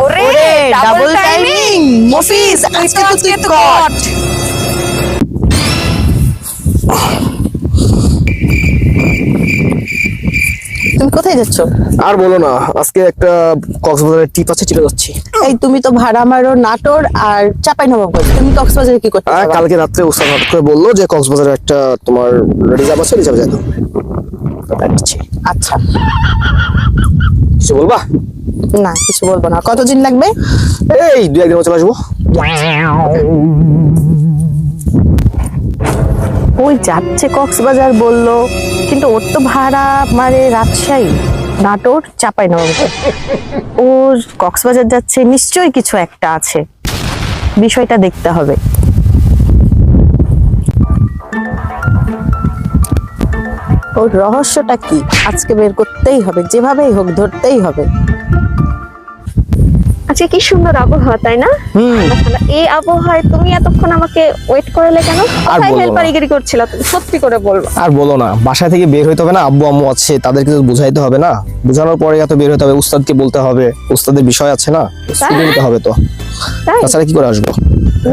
ওরে double timing Mofiz, আজকে তো তুই কট। তুমি কোথায় যাচ্ছ? আর বলো না, আজকে একটা কক্সবাজারের ট্রিপ আছে, চলে যাচ্ছি। এই তুমি তো ভাড়া মারো নাটোর আর চাঁপাইনবাবগঞ্জ, তুমি কক্সবাজারে কি করতে যাবা? কালকে রাত্রে উস্তাদ হঠাৎ করে বললো যে কক্সবাজারে একটা তোমার রিজার্ভ আছে, রিজার্ভ যেতে হবে। আচ্ছা, কিছু বলবা? না কিছু বলবো না। কতদিন লাগবে? এই 2-1 দিন চলে আসবো। ওই যাচ্ছে কক্সবাজার বললো, কিন্তু ওর তো ভাড়া মারে রাজশাহী, নাটোর, চাঁপাইনবাবগঞ্জ। ওর কক্সবাজার যাচ্ছে, নিশ্চয়ই কিছু একটা আছে, বিষয়টা দেখতে হবে। ওর রহস্যটা কি আজকে বের করতেই হবে, যেভাবেই হোক ধরতেই হবে। আজকে কি সুন্দর আবহাওয়া, তাই না? এই আবহাওয়ায় তুমি এতক্ষণ আমাকে ওয়েট করালে কেন? কোথায় হেল্পারিগিরি করছিল তুমি? সত্যি করে বলবো। আর বলো না, বাসা থেকে বের হইতে হবে না, আব্বু আম্মু আছে, তাদেরকে তো বুঝাইতে হবে না, বুঝানোর পরে এত বের হইতে হবে, উস্তাদকে বলতে হবে, উস্তাদের বিষয় আছে না, স্কুলে নিতে হবে তো, তাই? তাছাড়া কি করে আসবো?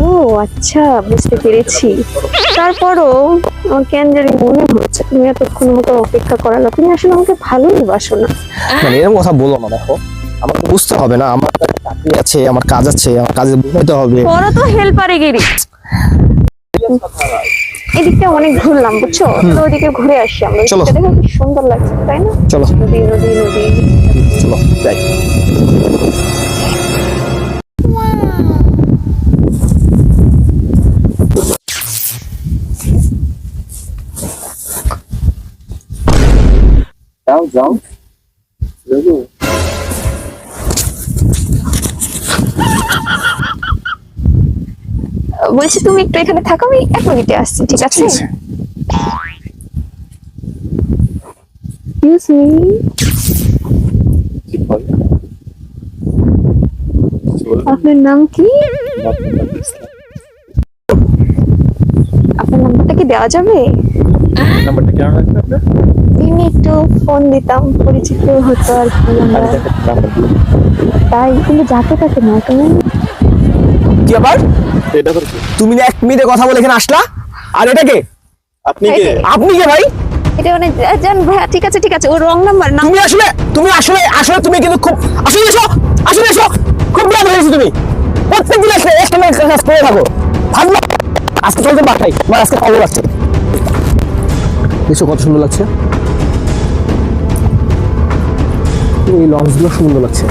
ও আচ্ছা, বুঝতে পেরেছি। তারপরও আমার কেন জানি মনে হচ্ছে তুমি এতক্ষণ আমাকে অপেক্ষা করালো, তুমি আসলে আমাকে ভালোই বাসো না। মানে এরকম কথা বলো না, দেখো আমার তো বুঝতে হবে না, আমার চাকরি আছে, আমার কাজ আছে, আমার কাজে বুঝাইতে হবে। বড় তো হেল্পারিগিরি। এদিকটা অনেক ঘুরলাম, বুঝছো? তো ওদিকে ঘুরে আসি আমরা। চলো। দেখো কি সুন্দর লাগছে, তাই না? চলো নদী নদী নদী। চলো যাই। যাও যাও। বলছি তুমি একটু এখানে থাকো, আমি 1 মিনিটে আসছি, ঠিক আছে? এক্সকিউজ মি, আপনার নাম কি? আপনার নাম্বারটা কি দেওয়া যাবে? নাম্বারটা কেন লাগবে আপনার? এমনি একটু ফোন দিতাম, পরিচিত হতো আর কি আমরা। তাই কিন্তু যাকে তাকে না, তুমি কি ব্যাপার? তুমি না 1 মিনিটে কথা বলে এখানে আসলা, আর এটা কে? আপনি কে? আপনি কে ভাই? এটা মানে জান ভাইয়া, ঠিক আছে ঠিক আছে, ও রং নাম্বার না। তুমি আসলে তুমি কিন্তু খুব আসলে এসো খুব ব্যাড হয়েছে তুমি। প্রত্যেকদিন আসলে একটা না একটা কাজ করে থাকো, ভাবনা আজকে চলতে বাটাই, আমার আজকে খবর আছে। দেখছো কত সুন্দর লাগছে, এই লঞ্চগুলো সুন্দর লাগছে।